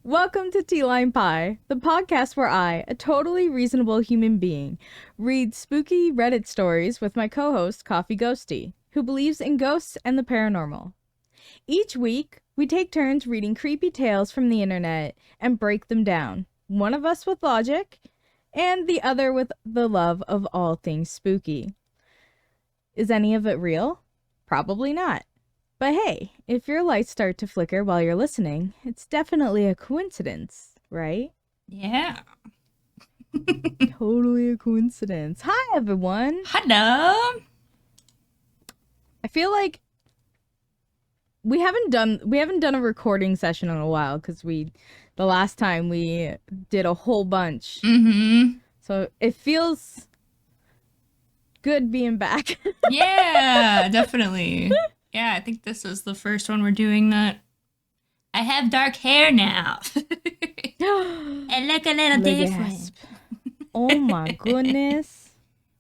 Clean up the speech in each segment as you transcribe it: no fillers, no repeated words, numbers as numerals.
Welcome to TeaLimePie, the podcast where I, a totally reasonable human being, read spooky Reddit stories with my co-host, Coffee Ghostea, who believes in ghosts and the paranormal. Each week, we take turns reading creepy tales from the internet and break them down, one of us with logic, and the other with the love of all things spooky. Is any of it real? Probably not. But hey, if your lights start to flicker while you're listening, it's definitely a coincidence, right? Yeah. Totally a coincidence. Hi, everyone. Hello. I feel like we haven't done a recording session in a while because the last time we did a whole bunch. Mm-hmm. So it feels good being back. Yeah, definitely. Yeah, I think this is the first one we're doing that. I have dark hair now. I look a little different. Gasp. Oh my goodness.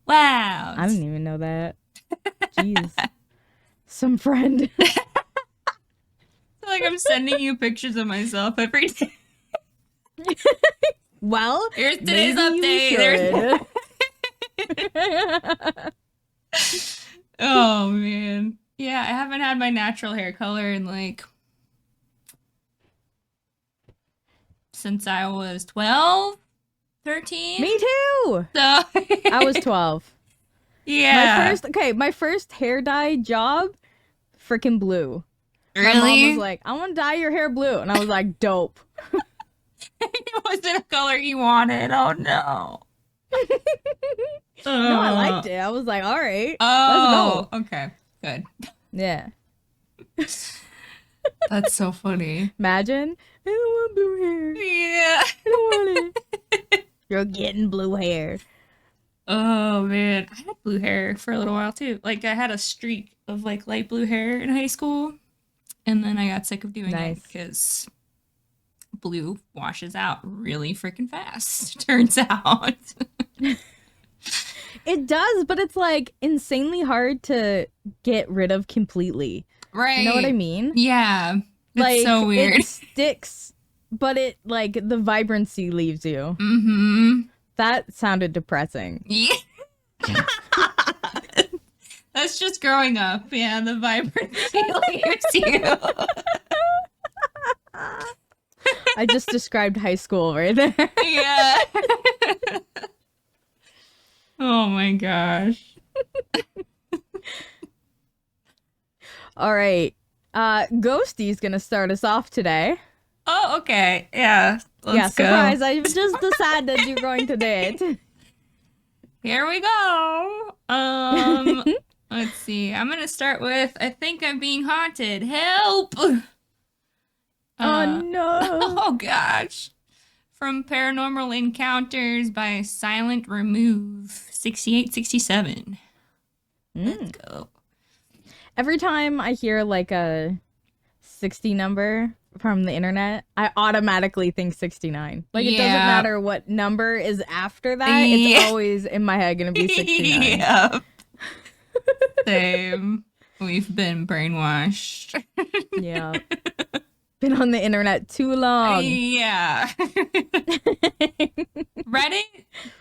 Wow. I didn't even know that. Jeez. Some friend. I feel like I'm sending you pictures of myself every day. Well, here's today's update. Oh, man. Yeah, I haven't had my natural hair color in since I was 12, 13. Me too. So I was 12. Yeah. My first hair dye job, freaking blue. Really? My mom was like, I want to dye your hair blue. And I was like, dope. It wasn't a color you wanted. Oh, no. No, I liked it. I was like, all right. Oh, let's go. Okay. Good. Yeah. That's so funny. Imagine, I don't want blue hair. Yeah. I don't want it. You're getting blue hair. Oh, man. I had blue hair for a little while, too. I had a streak of, light blue hair in high school. And then I got sick of doing it because blue washes out really freaking fast, turns out. It does, but it's insanely hard to get rid of completely. Right. You know what I mean? Yeah. It's so weird. It sticks, but it the vibrancy leaves you. Mm-hmm. That sounded depressing. Yeah. That's just growing up. Yeah, the vibrancy leaves you. I just described high school right there. Yeah. Oh my gosh. All right. Ghostea's gonna start us off today. Oh, okay. Yeah. Let's go. Surprise. I just decided you're going to do it. Here we go. Let's see. I'm gonna start with I think I'm being haunted. Help! Oh no. Oh gosh. From Paranormal Encounters by Silent Remove 6867. Let's go. Every time I hear a 60 number from the internet, I automatically think 69. It doesn't matter what number is after that. It's always in my head gonna be 69. Yep. Same. We've been brainwashed. Yeah. Been on the internet too long. Yeah. Reddit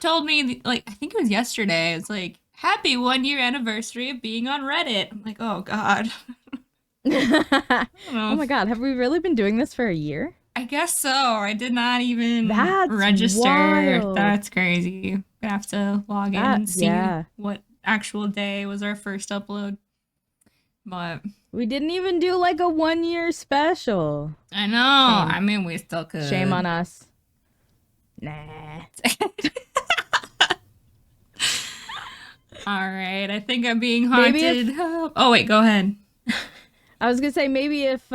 told me, I think it was yesterday, it's happy 1 year anniversary of being on Reddit. I'm like, oh God. Oh my God, have we really been doing this for a year? I guess so. I did not even That's register. wild. That's crazy. I'm gonna have to log in and see what actual day was our first upload. But we didn't even do a 1 year special. I know. Shame. I mean, we still could. Shame on us. Nah. All right. I think I'm being haunted. Oh, wait. Go ahead. I was gonna say maybe if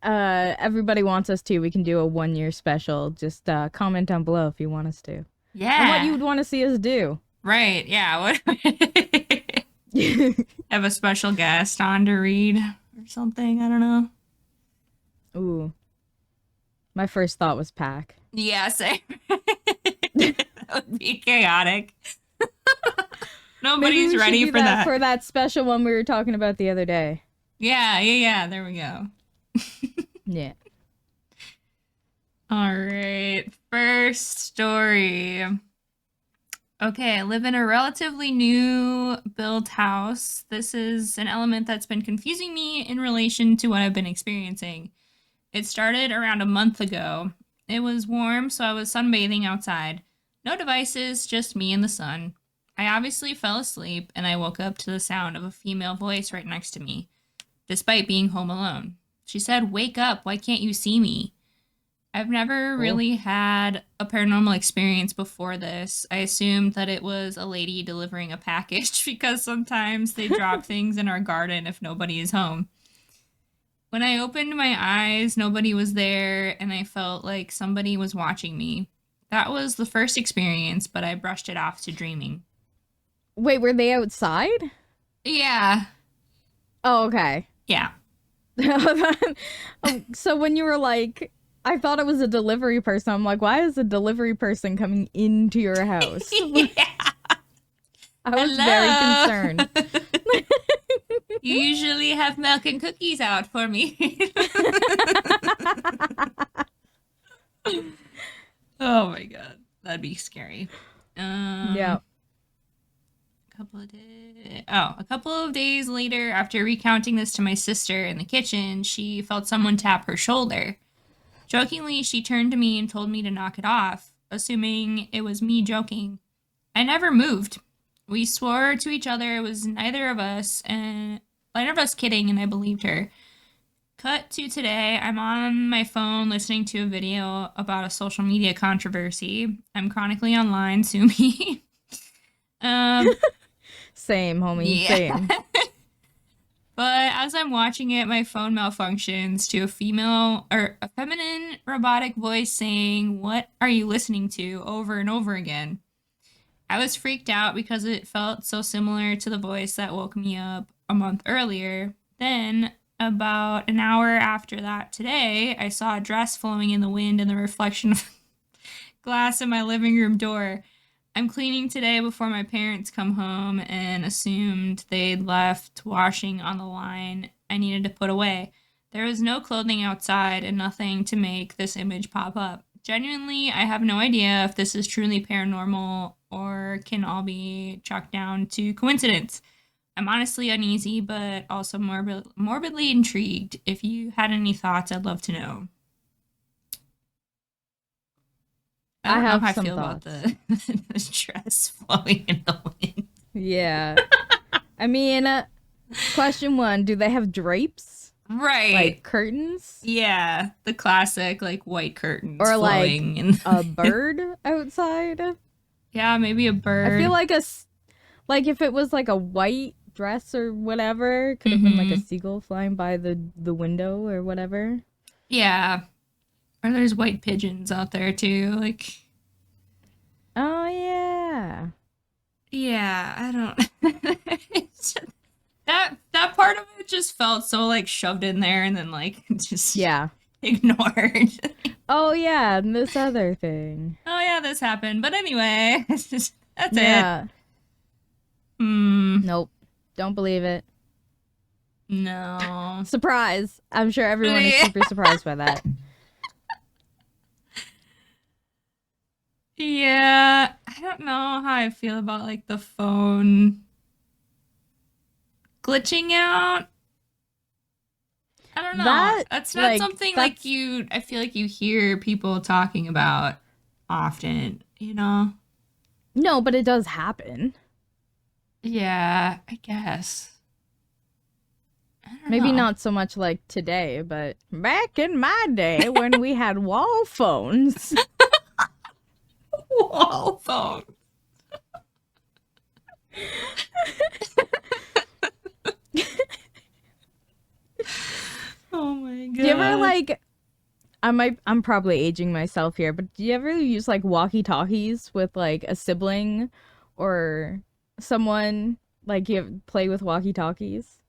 everybody wants us to, we can do a 1 year special. Just comment down below if you want us to. Yeah. And what you would want to see us do. Right. Yeah. What? Have a special guest on to read or something. I don't know. Ooh. My first thought was Pack. Yeah, same. That would be chaotic. Nobody's ready for that. For that special one we were talking about the other day. Yeah. There we go. Yeah. All right. First story. Okay, I live in a relatively new built house. This is an element that's been confusing me in relation to what I've been experiencing. It started around a month ago. It was warm, so I was sunbathing outside. No devices, just me and the sun. I obviously fell asleep, and I woke up to the sound of a female voice right next to me, despite being home alone. She said, "Wake up, why can't you see me?" I've never Oh. really had a paranormal experience before this. I assumed that it was a lady delivering a package because sometimes they drop things in our garden if nobody is home. When I opened my eyes, nobody was there, and I felt like somebody was watching me. That was the first experience, but I brushed it off to dreaming. Wait, were they outside? Yeah. Oh, okay. Yeah. So when you were like, I thought it was a delivery person. I'm like, why is a delivery person coming into your house? Yeah. I was very concerned. You usually have milk and cookies out for me. Oh my god, that'd be scary. Yeah. A couple of days later, after recounting this to my sister in the kitchen, she felt someone tap her shoulder. Jokingly, she turned to me and told me to knock it off, assuming it was me joking. I never moved. We swore to each other it was neither of us kidding, and I believed her. Cut to today, I'm on my phone listening to a video about a social media controversy. I'm chronically online, sue me. Same, homie. Yeah. Same. But as I'm watching it, my phone malfunctions to a feminine robotic voice saying, "What are you listening to?" over and over again. I was freaked out because it felt so similar to the voice that woke me up a month earlier. Then, about an hour after that today, I saw a dress flowing in the wind and the reflection of glass in my living room door. I'm cleaning today before my parents come home and assumed they'd left washing on the line I needed to put away. There was no clothing outside and nothing to make this image pop up. Genuinely, I have no idea if this is truly paranormal or can all be chalked down to coincidence. I'm honestly uneasy, but also morbidly intrigued. If you had any thoughts, I'd love to know. I don't know how I feel about the dress flowing in the wind. Yeah. I mean, question one, do they have drapes? Right. Like curtains? Yeah. The classic, like, white curtains or flowing. Like a bird outside? Yeah, maybe a bird. I feel like if it was like a white dress or whatever, could have been like a seagull flying by the window or whatever. Yeah. Or there's white pigeons out there too, like. Oh yeah. Yeah, I don't. that part of it just felt so like shoved in there and then like just ignored. Oh yeah, and this other thing. Oh yeah, this happened. But anyway, that's it. Nope. Don't believe it. No. Surprise. I'm sure everyone is super surprised by that. Yeah, I don't know how I feel about like the phone glitching out. I don't know. That's not like, something like I feel like you hear people talking about often, you know? No, but it does happen. Yeah, I guess. Maybe not so much like today, but back in my day when we had wall phones. Wall phone. Oh my god. Do you ever like I'm probably aging myself here, but do you ever use like walkie-talkies with like a sibling or someone, like you play with walkie-talkies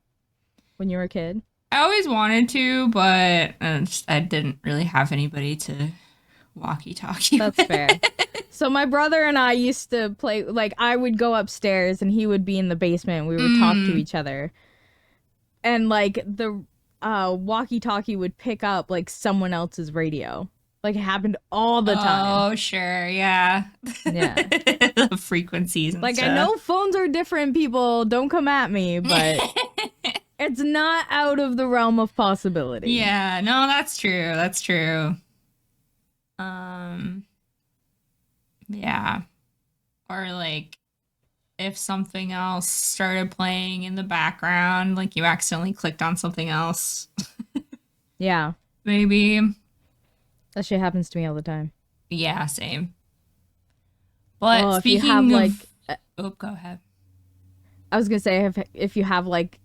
when you were a kid? I always wanted to, but I didn't really have anybody to walkie-talkie That's with. fair. So my brother and I used to play, like I would go upstairs and he would be in the basement and we would talk to each other. And like the walkie-talkie would pick up like someone else's radio. Like, it happened all the time. Oh, sure. Yeah. Yeah. The frequencies and Like, stuff. I know phones are different, people. Don't come at me, but it's not out of the realm of possibility. Yeah. No, that's true. That's true. Yeah. Or like if something else started playing in the background, like you accidentally clicked on something else. Yeah. Maybe. That shit happens to me all the time. Yeah, same. But Oh, speaking if you have, of... like... Oh, go ahead. I was gonna say, if you have, like,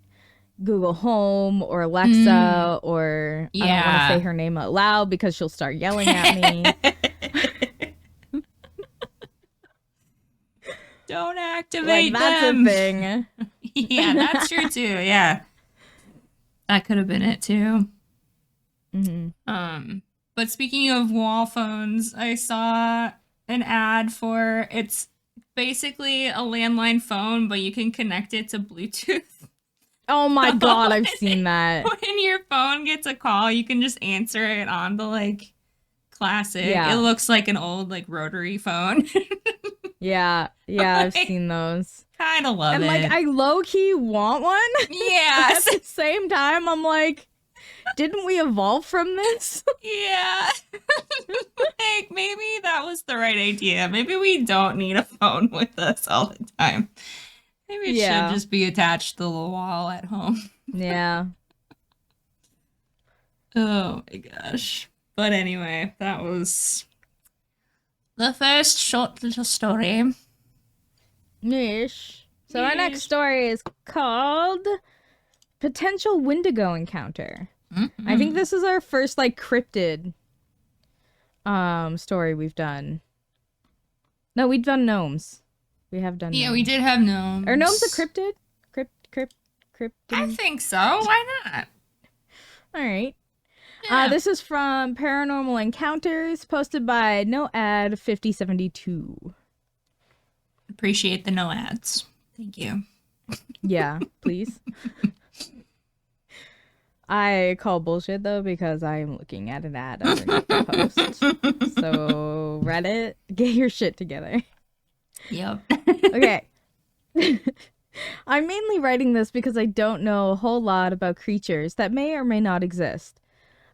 Google Home or Alexa or... Yeah. I don't want to say her name out loud because she'll start yelling at me. Don't activate that's them. a thing. Yeah, that's true too. Yeah, that could have been it too. But speaking of wall phones, I saw an ad for it's basically a landline phone, but you can connect it to Bluetooth. Oh my god, I've seen that. When your phone gets a call, you can just answer it on the like classic. Yeah. It looks like an old like rotary phone. Yeah, I've seen those. Kind of love it. And like, I low-key want one. Yeah. At the same time, I'm like, didn't we evolve from this? Yeah. Like, maybe that was the right idea. Maybe we don't need a phone with us all the time. Maybe it should just be attached to the wall at home. Yeah. Oh my gosh. But anyway, that was the first short little story. Nish. So our next story is called Potential Wendigo Encounter. Mm-hmm. I think this is our first like cryptid story we've done. No, we've done gnomes. We have done gnomes. Yeah, we did have gnomes. Are gnomes a cryptid? Cryptid? I think so. Why not? All right. Yeah. This is from Paranormal Encounters, posted by NoAd5072. Appreciate the no ads. Thank you. Yeah, please. I call bullshit though because I'm looking at an ad underneath the post. So Reddit, get your shit together. Yep. Okay. I'm mainly writing this because I don't know a whole lot about creatures that may or may not exist.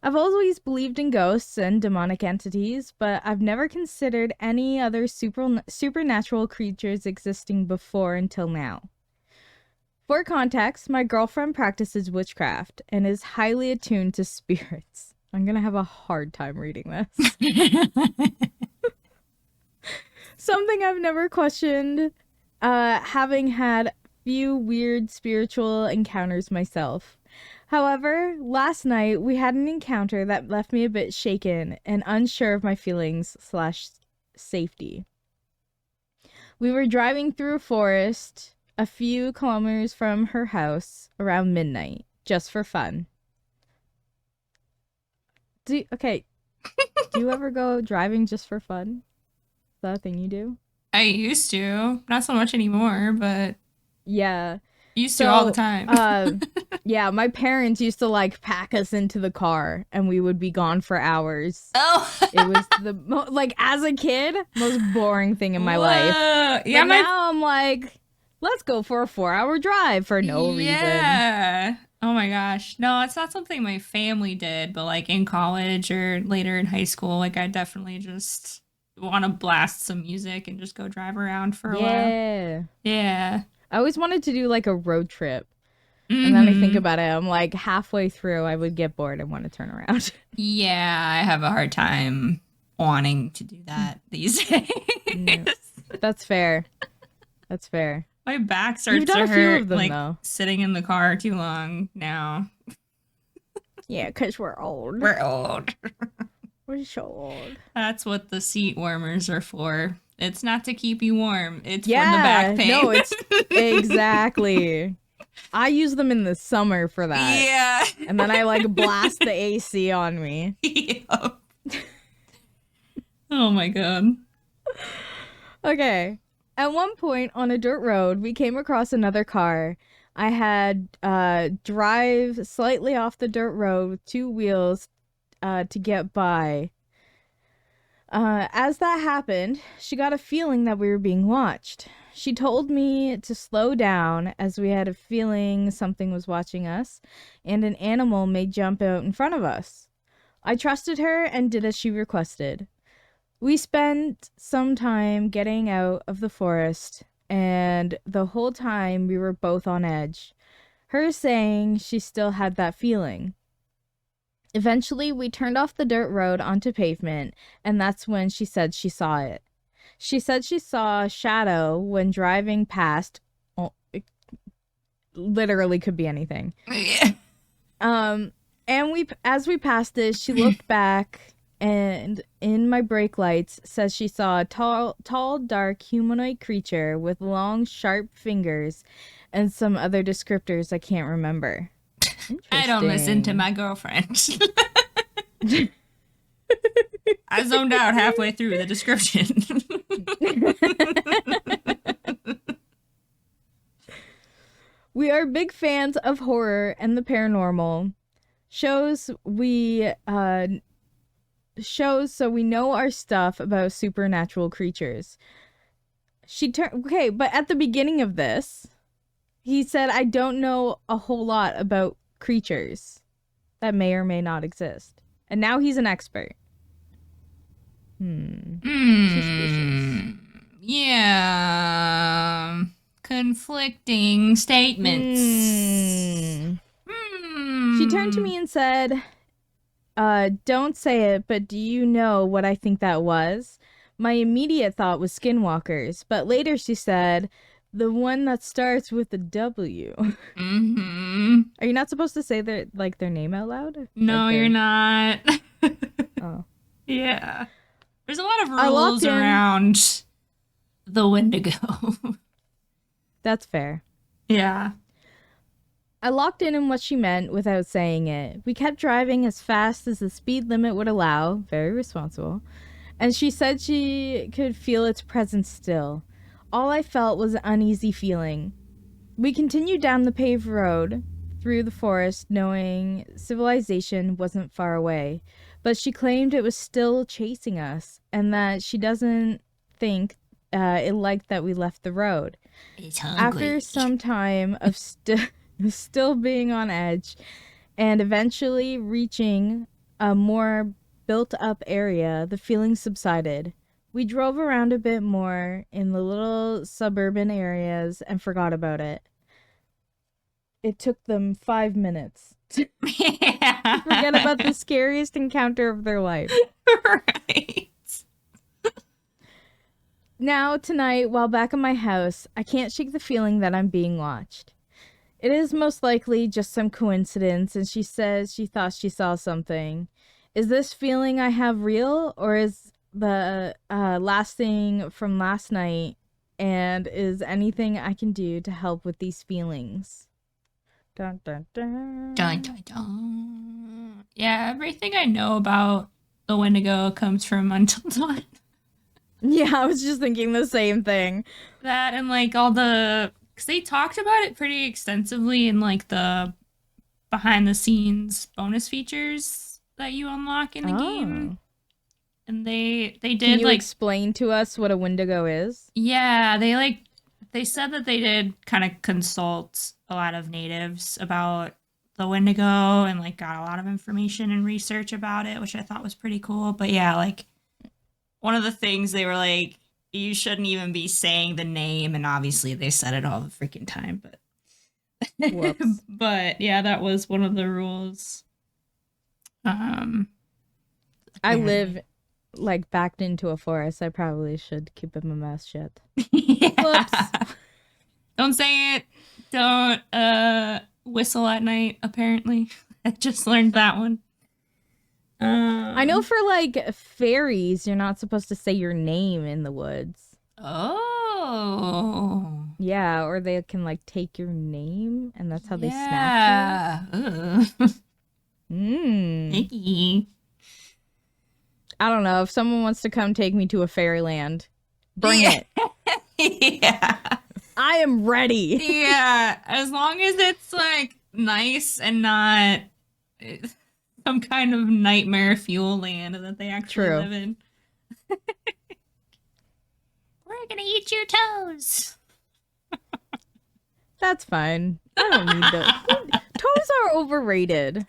I've always believed in ghosts and demonic entities, but I've never considered any other supernatural creatures existing before until now. For context, my girlfriend practices witchcraft and is highly attuned to spirits. I'm gonna have a hard time reading this. Something I've never questioned, having had few weird spiritual encounters myself. However, last night we had an encounter that left me a bit shaken and unsure of my feelings/safety. We were driving through a forest a few kilometers from her house around midnight, just for fun. Do you ever go driving just for fun? Is that a thing you do? I used to. Not so much anymore, but... Yeah. Used to all the time. Yeah, my parents used to like pack us into the car and we would be gone for hours. Oh. It was like as a kid, most boring thing in my life. Yeah, now I'm like, let's go for a 4-hour drive for no reason. Yeah. Oh my gosh. No, it's not something my family did, but like in college or later in high school, like I definitely just want to blast some music and just go drive around for a while. Yeah. I always wanted to do like a road trip. Mm-hmm. And then I think about it, I'm like halfway through I would get bored and want to turn around. Yeah, I have a hard time wanting to do that these days. No, that's fair. That's fair. My back starts to hurt like though. Sitting in the car too long now. Yeah, because we're old. We're old. We're so old. That's what the seat warmers are for. It's not to keep you warm. It's for the back pain. No, it's exactly. I use them in the summer for that. Yeah. And then I like blast the AC on me. Yep. Oh my god. Okay. At one point on a dirt road, we came across another car. I had drive slightly off the dirt road with 2 wheels to get by. As that happened, she got a feeling that we were being watched. She told me to slow down as we had a feeling something was watching us and an animal may jump out in front of us. I trusted her and did as she requested. We spent some time getting out of the forest, and the whole time we were both on edge. Her saying she still had that feeling. Eventually, we turned off the dirt road onto pavement, and that's when she said she saw it. She said she saw a shadow when driving past. Well, it literally could be anything. Yeah. And as we passed this, she looked back, and in my brake lights says she saw a tall, dark humanoid creature with long, sharp fingers, and some other descriptors I can't remember. I don't listen to my girlfriend. I zoned out halfway through the description. We are big fans of horror and the paranormal. Shows so we know our stuff about supernatural creatures. Okay, but at the beginning of this, he said, I don't know a whole lot about creatures that may or may not exist. And now he's an expert. Suspicious. Yeah. Conflicting statements. She turned to me and said, don't say it, but do you know what I think that was? My immediate thought was skinwalkers, but later she said, the one that starts with a W. Mm-hmm. Are you not supposed to say their name out loud? No, you're not. Oh. Yeah. There's a lot of rules around the Wendigo. That's fair. Yeah. I locked in what she meant without saying it. We kept driving as fast as the speed limit would allow, very responsible, and she said she could feel its presence still. All I felt was an uneasy feeling. We continued down the paved road through the forest, knowing civilization wasn't far away, but she claimed it was still chasing us and that she doesn't think it liked that we left the road. It's hungry. After some time of still being on edge and eventually reaching a more built-up area, the feeling subsided. We drove around a bit more in the little suburban areas and forgot about it. It took them 5 minutes to forget about the scariest encounter of their life. Right. Now, tonight, while back at my house, I can't shake the feeling that I'm being watched. It is most likely just some coincidence, and she says she thought she saw something. Is this feeling I have real, or is the lasting from last night, and is anything I can do to help with these feelings? Dun, dun, dun. Dun, dun, dun. Yeah, everything I know about the Wendigo comes from Until Dawn. Yeah, I was just thinking the same thing. That and like all the... Because they talked about it pretty extensively in like the behind the scenes bonus features that you unlock in the game. And they did Can you explain to us what a Wendigo is? Yeah, they said that they did kind of consult a lot of natives about the Wendigo and like got a lot of information and research about it, which I thought was pretty cool. But yeah, like one of the things they were like, you shouldn't even be saying the name, and obviously they said it all the freaking time, but Whoops. But yeah, that was one of the rules. I live like backed into a forest. I probably should keep my mouth shut. Yeah. Whoops. Don't say it. Don't whistle at night, apparently. I just learned that one. I know for like fairies, you're not supposed to say your name in the woods. Oh. Yeah, or they can like take your name and that's how they snatch you. Icky. I don't know. If someone wants to come take me to a fairyland, bring it. Yeah. I am ready. Yeah. As long as it's like nice and not some kind of nightmare fuel land that they actually live in. We're gonna eat your toes. That's fine. I don't need those. Toes are overrated.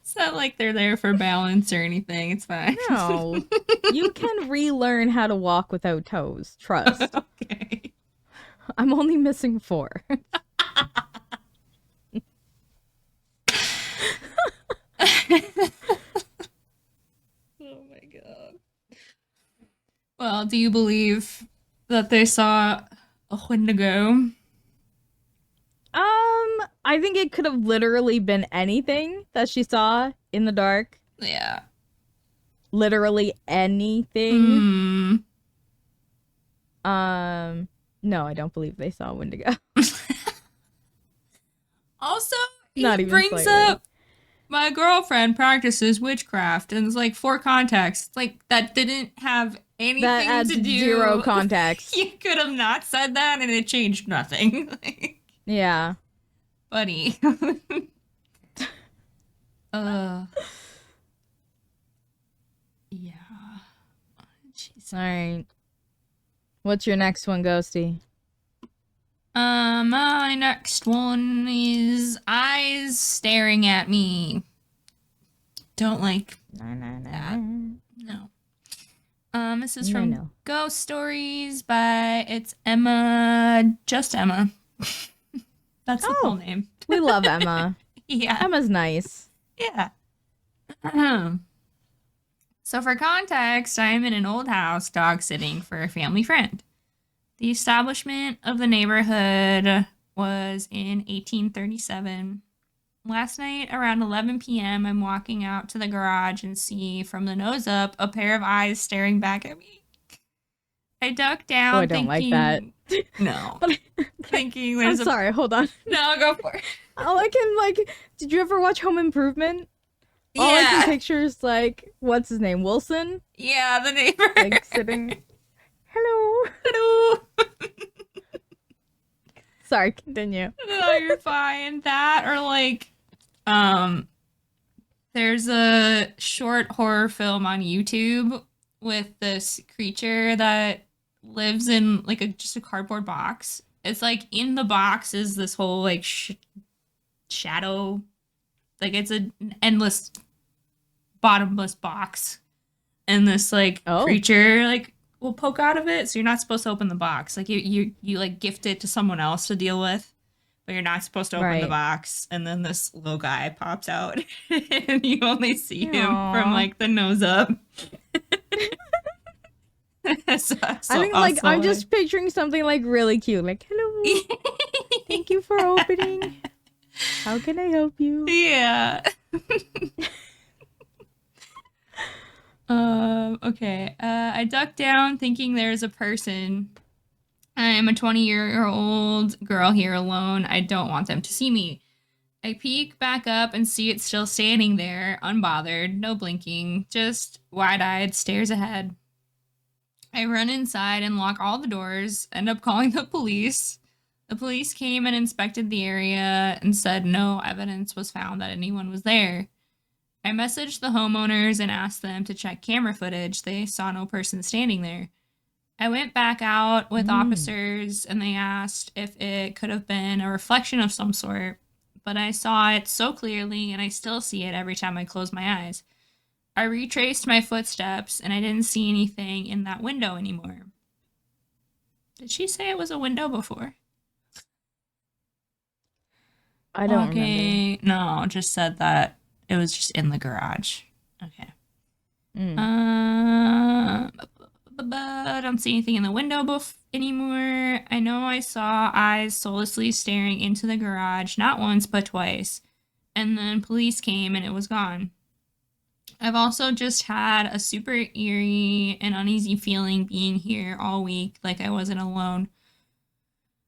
It's not like they're there for balance or anything. It's fine. No. You can relearn how to walk without toes. Trust. Okay. I'm only missing 4. Oh my god. Well, do you believe that they saw a Wendigo? I think it could have literally been anything that she saw in the dark. Yeah. Literally anything. Mm. No, I don't believe they saw Wendigo. Also, Not he even brings slightly. up my girlfriend practices witchcraft, and it's like for context, like that didn't have anything That adds to do. 0 context. You could have not said that, and it changed nothing. Like, Yeah. buddy. Yeah. Jeez. All right. What's your next one, Ghosty? My next one is eyes staring at me. Don't like that. No. This is from Ghost Stories by it's Emma, just Emma. That's the full name. We love Emma. Yeah. Emma's nice. Yeah. So for context, I am in an old house dog sitting for a family friend. The establishment of the neighborhood was in 1837. Last night, around 11 p.m., I'm walking out to the garage and see, from the nose up, a pair of eyes staring back at me. I duck down, I don't like that. No. Thinking I'm there's sorry, hold on. No, go for it. All I can, did you ever watch Home Improvement? All I can picture is, what's his name, Wilson? Yeah, the neighbor. Sitting... Hello. Hello. Sorry, continue. No, you're fine. That or there's a short horror film on YouTube with this creature that lives in just a cardboard box. It's in the box is this whole shadow, it's an endless bottomless box, and this creature will poke out of it, so you're not supposed to open the box. You gift it to someone else to deal with, but you're not supposed to open the box. And then this little guy pops out and you only see him from the nose up. So I think I'm just picturing something really cute, hello, thank you for opening, how can I help you? Yeah. Okay. I duck down thinking there's a person. I am a 20-year-old girl here alone. I don't want them to see me. I peek back up and see it still standing there, unbothered, no blinking, just wide-eyed, stares ahead. I run inside and lock all the doors, end up calling the police. The police came and inspected the area and said no evidence was found that anyone was there. I messaged the homeowners and asked them to check camera footage. They saw no person standing there. I went back out with officers and they asked if it could have been a reflection of some sort, but I saw it so clearly and I still see it every time I close my eyes. I retraced my footsteps and I didn't see anything in that window anymore. Did she say it was a window before? I don't remember. No, just said that it was just in the garage. Okay. I don't see anything in the window anymore. I know I saw eyes soullessly staring into the garage, not once, but twice. And then police came and it was gone. I've also just had a super eerie and uneasy feeling being here all week, like I wasn't alone.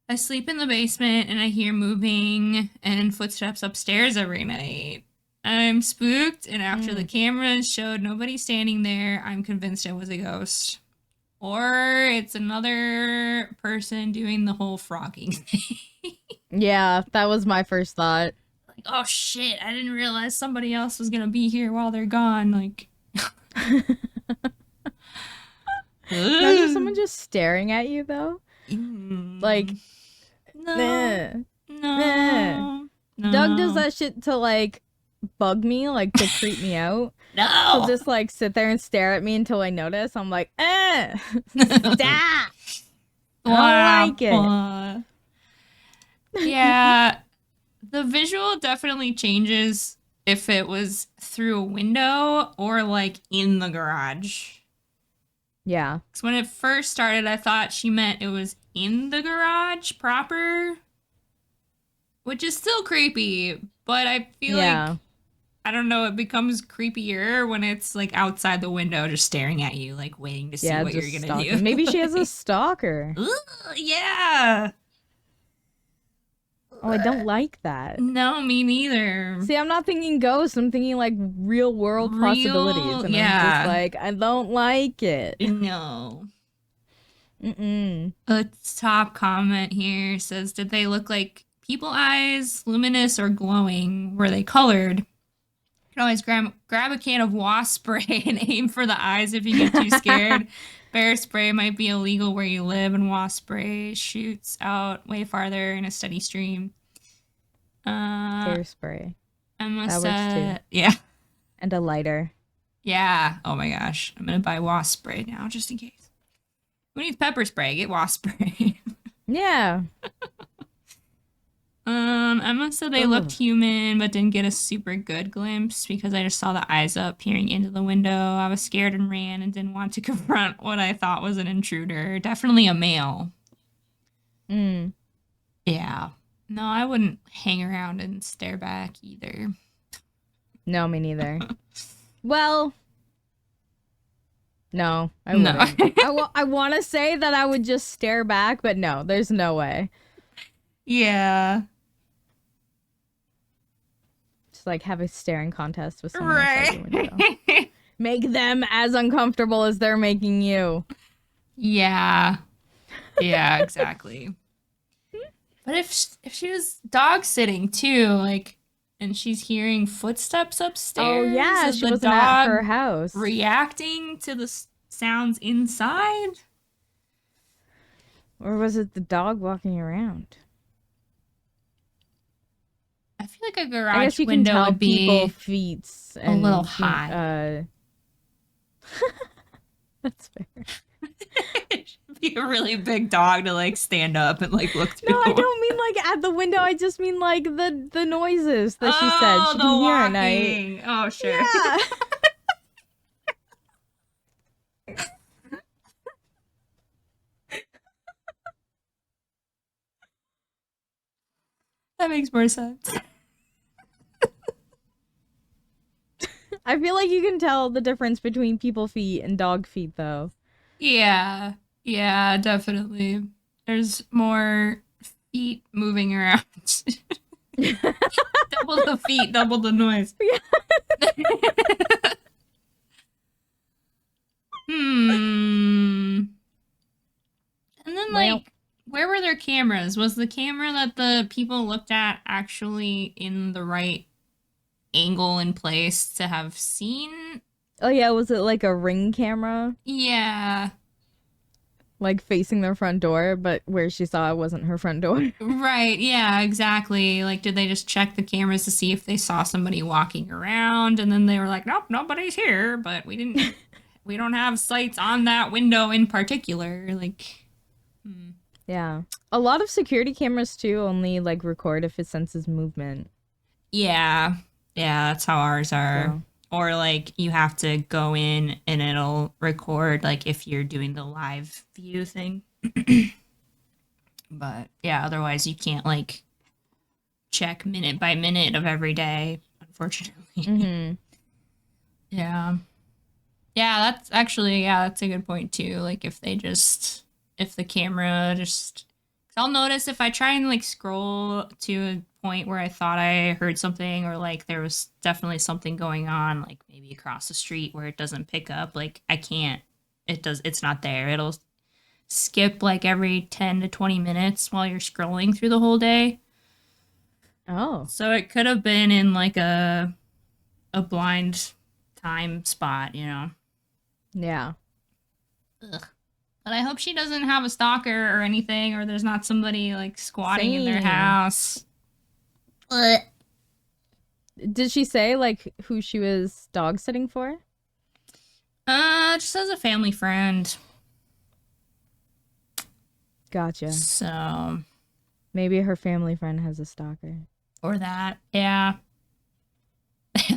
I sleep in the basement and I hear moving and footsteps upstairs every night. I'm spooked, and after the cameras showed nobody standing there, I'm convinced it was a ghost. Or it's another person doing the whole frogging thing. Yeah, that was my first thought. Oh shit, I didn't realize somebody else was gonna be here while they're gone. Imagine someone just staring at you though. Like, no, nah, no, no. Doug does that shit to like bug me, like to creep me out. No. He'll just like sit there and stare at me until I notice. I'm like, stop. I don't like it. Yeah, the visual definitely changes if it was through a window or like in the garage. Yeah. Because when it first started, I thought she meant it was in the garage proper, which is still creepy, but I feel like, I don't know, it becomes creepier when it's like outside the window just staring at you, like waiting to see what you're going to do. Maybe she has a stalker. Ooh, yeah. Oh, I don't like that. No, me neither. See, I'm not thinking ghosts. I'm thinking like real world possibilities. And I'm just like, I don't like it. No. A top comment here says, did they look like people eyes, luminous or glowing? Were they colored? You can always grab a can of wasp spray and aim for the eyes if you get too scared. Bear spray might be illegal where you live, and wasp spray shoots out way farther in a steady stream. Bear spray. Emma that said, works too. Yeah. And a lighter. Yeah. Oh my gosh. I'm going to buy wasp spray now just in case. Who needs pepper spray? Get wasp spray. Yeah. Emma said they looked human, but didn't get a super good glimpse because I just saw the eyes up peering into the window. I was scared and ran and didn't want to confront what I thought was an intruder. Definitely a male. Yeah. No, I wouldn't hang around and stare back either. No, me neither. Well, no, I wouldn't. I want to say that I would just stare back, but no, there's no way. Yeah. Just like have a staring contest with someone outside the window. Make them as uncomfortable as they're making you. Yeah. Yeah, exactly. But if she was dog sitting too, like, and she's hearing footsteps upstairs. Oh yeah, she wasn't at her house. Reacting to the sounds inside? Or was it the dog walking around? I feel like a garage window would be people feet a little high. That's fair. It should be a really big dog to like stand up and like look through. No, I don't mean like at the window. I just mean like the noises that she said she can hear at night. Oh, sure. Yeah. That makes more sense. I feel like you can tell the difference between people feet and dog feet, though. Yeah. Yeah, definitely. There's more feet moving around. Double the feet, double the noise. Yeah. And then, like, where were their cameras? Was the camera that the people looked at actually in the right angle and place to have seen? Oh, yeah. Was it like a Ring camera? Yeah. Like facing their front door, but where she saw it wasn't her front door. Right, yeah, exactly. Like, did they just check the cameras to see if they saw somebody walking around? And then they were like, nope, nobody's here, but we don't have sights on that window in particular. Like, Yeah. A lot of security cameras, too, only, like, record if it senses movement. Yeah. Yeah, that's how ours are. So. Or, like, you have to go in and it'll record, like, if you're doing the live view thing. But, yeah, otherwise you can't, like, check minute by minute of every day, unfortunately. Mm-hmm. Yeah. Yeah, that's actually, that's a good point, too. Like, if the camera just... I'll notice if I try and, like, scroll to a point where I thought I heard something or, like, there was definitely something going on, like, maybe across the street where it doesn't pick up, like, I can't. It's not there. It'll skip, like, every 10 to 20 minutes while you're scrolling through the whole day. Oh. So it could have been in, like, a blind time spot, you know? Yeah. Ugh. But I hope she doesn't have a stalker or anything, or there's not somebody like squatting in their Same. house. Did she say like who she was dog sitting for? Just as a family friend. Gotcha. So maybe her family friend has a stalker. Or that, yeah.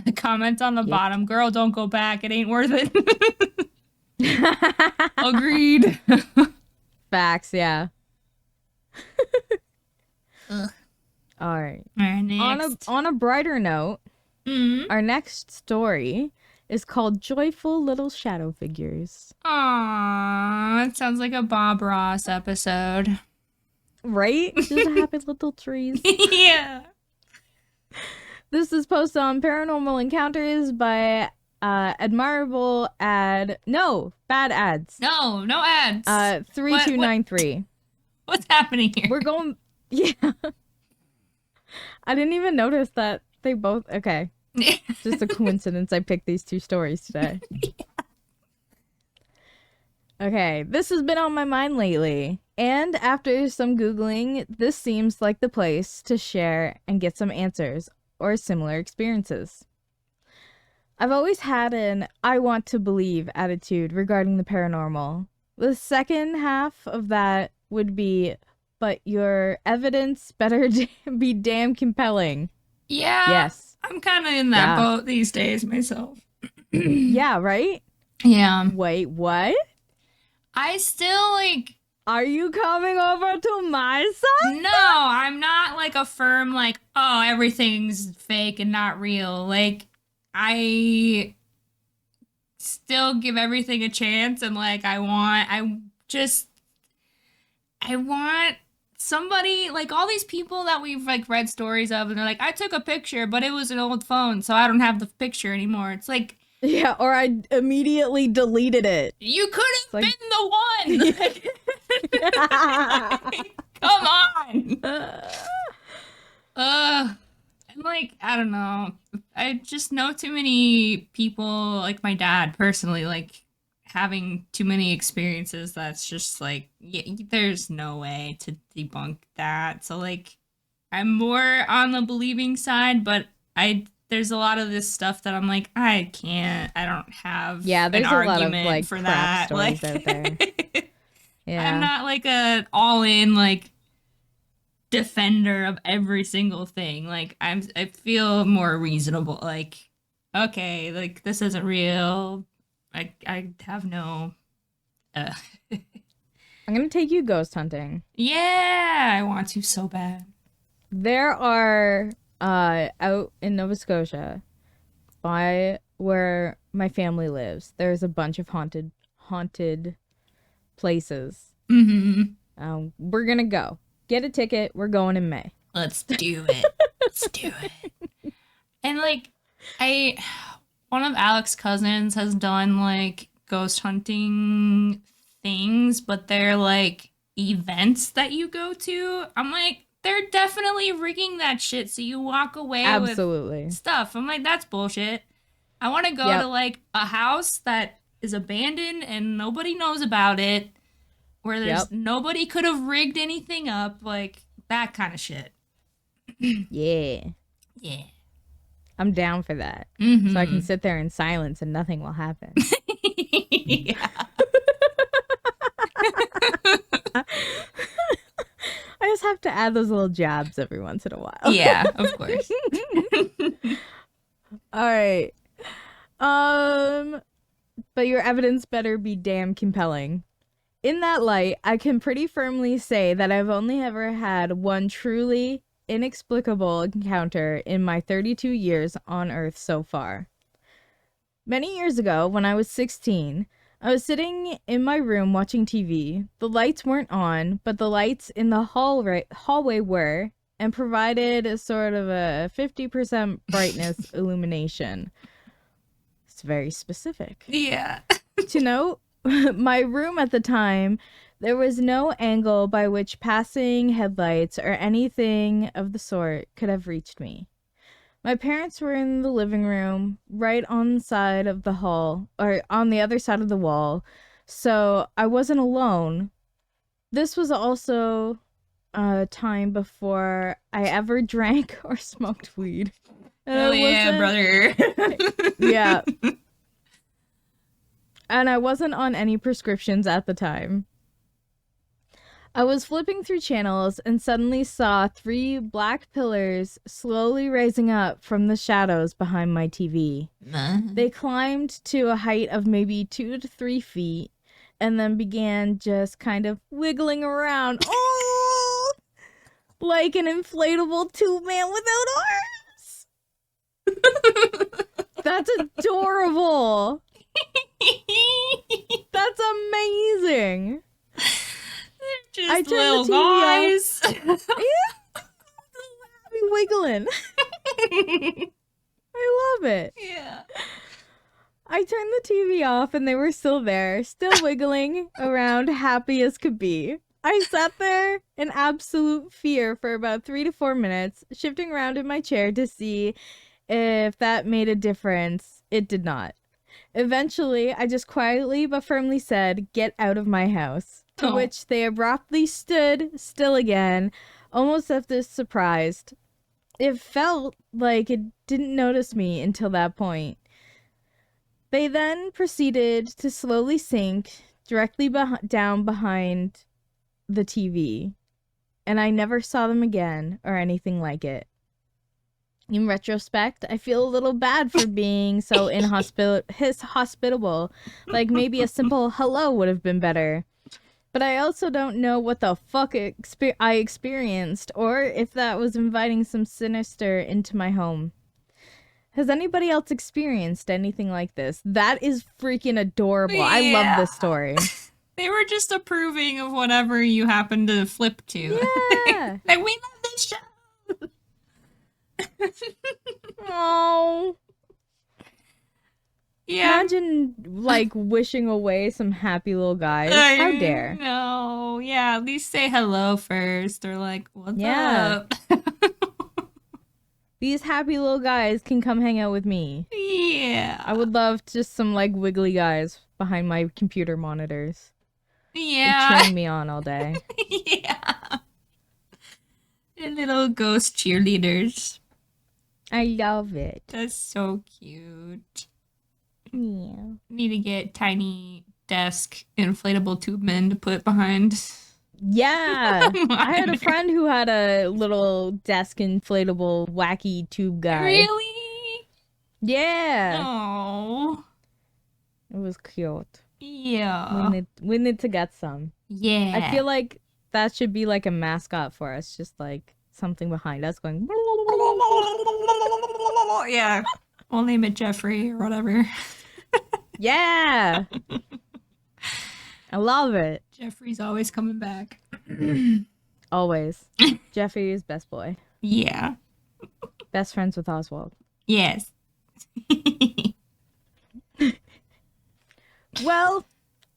The comment on the bottom, girl, don't go back. It ain't worth it. Agreed. Facts, yeah. Ugh. All right. Next. On a brighter note, our next story is called Joyful Little Shadow Figures. Aww, it sounds like a Bob Ross episode. Right? Just happy little trees. Yeah. This is posted on Paranormal Encounters by admirable ad. No, bad ads. No ads. 3293. What's happening here? We're going. Yeah. I didn't even notice that they both. Okay. Just a coincidence I picked these two stories today. Okay, this has been on my mind lately. And after some Googling, this seems like the place to share and get some answers or similar experiences. I've always had an I want to believe attitude regarding the paranormal. The second half of that would be, but your evidence better be damn compelling. Yeah. Yes. I'm kind of in that boat these days myself. Yeah, right? Yeah. Wait, what? I still like... Are you coming over to my side? No, I'm not like a firm like, oh, everything's fake and not real. Like, I still give everything a chance, and like I want somebody, like all these people that we've like read stories of, and they're like, I took a picture, but it was an old phone, so I don't have the picture anymore. It's like, yeah, or I immediately deleted it. You could have been the one. Come on. And like, I don't know. I just know too many people, like my dad personally, like having too many experiences that's just like, yeah, there's no way to debunk that. So like, I'm more on the believing side, but there's a lot of this stuff that I'm like, I don't have there's an a argument lot of like for crap that. stories Like, out there. Yeah. I'm not like a all-in like defender of every single thing. Like I feel more reasonable. Like, okay, like this isn't real. I have no I'm gonna take you ghost hunting. Yeah, I want to so bad. There are out in Nova Scotia, by where my family lives, there's a bunch of haunted places. We're gonna go. Get a ticket. We're going in May. Let's do it. Let's do it. And like, one of Alex's cousins has done like ghost hunting things, but they're like events that you go to. I'm like, they're definitely rigging that shit so you walk away with stuff. I'm like, that's bullshit. I want to go to like a house that is abandoned and nobody knows about it, where there's nobody could have rigged anything up, like that kind of shit. Yeah. I'm down for that. So I can sit there in silence and nothing will happen. Yeah. I just have to add those little jabs every once in a while. Yeah, of course. All right. But your evidence better be damn compelling. In that light, I can pretty firmly say that I've only ever had one truly inexplicable encounter in my 32 years on Earth so far. Many years ago, when I was 16, I was sitting in my room watching TV. The lights weren't on, but the lights in the hallway were, and provided a sort of a 50% brightness illumination. It's very specific. Yeah. To note, my room at the time, there was no angle by which passing headlights or anything of the sort could have reached me. My parents were in the living room, right on the side of the hall, or on the other side of the wall, so I wasn't alone. This was also a time before I ever drank or smoked weed. Oh yeah, brother. Yeah. And I wasn't on any prescriptions at the time. I was flipping through channels and suddenly saw 3 black pillars slowly rising up from the shadows behind my TV. They climbed to a height of maybe 2 to 3 feet and then began just kind of wiggling around. Oh! Like an inflatable tube man without arms. That's adorable. That's amazing. Just I turned little the TV guys. Yeah. Wiggling. I love it. Yeah. I turned the TV off and they were still there, still wiggling around, happy as could be. I sat there in absolute fear for about 3 to 4 minutes, shifting around in my chair to see if that made a difference. It did not. Eventually, I just quietly but firmly said, "Get out of my house." To which they abruptly stood still again, almost as if surprised. It felt like it didn't notice me until that point. They then proceeded to slowly sink directly down behind the TV, and I never saw them again or anything like it. In retrospect, I feel a little bad for being so hospitable. Like maybe a simple hello would have been better. But I also don't know what the fuck I experienced, or if that was inviting some sinister into my home. Has anybody else experienced anything like this? That is freaking adorable. Yeah. I love this story. They were just approving of whatever you happened to flip to. Yeah. Like, we love this show. Oh. Yeah. Imagine, like, wishing away some happy little guys. How dare. No. Yeah, at least say hello first. Or, like, what's up? These happy little guys can come hang out with me. Yeah. I would love just some, like, wiggly guys behind my computer monitors. Yeah. Cheering me on all day. Yeah. They're little ghost cheerleaders. I love it. That's so cute. Yeah. Need to get tiny desk inflatable tube men to put behind. Yeah. I had a friend who had a little desk inflatable wacky tube guy. Really? Yeah. Oh. It was cute. Yeah. We need to get some. Yeah. I feel like that should be like a mascot for us. Just like something behind us going. Yeah. We'll name it Jeffrey or whatever. Yeah. I love it. Jeffrey's always coming back. Always. Jeffrey is best boy. Yeah. Best friends with Oswald. Yes. Well,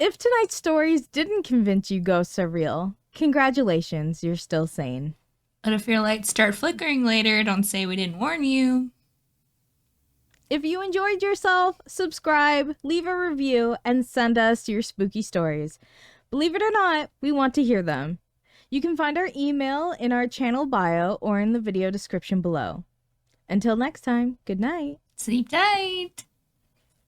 if tonight's stories didn't convince you ghosts are real, congratulations, you're still sane. But if your lights start flickering later, don't say we didn't warn you. If you enjoyed yourself, subscribe, leave a review, and send us your spooky stories. Believe it or not, we want to hear them. You can find our email in our channel bio or in the video description below. Until next time, good night. Sleep tight.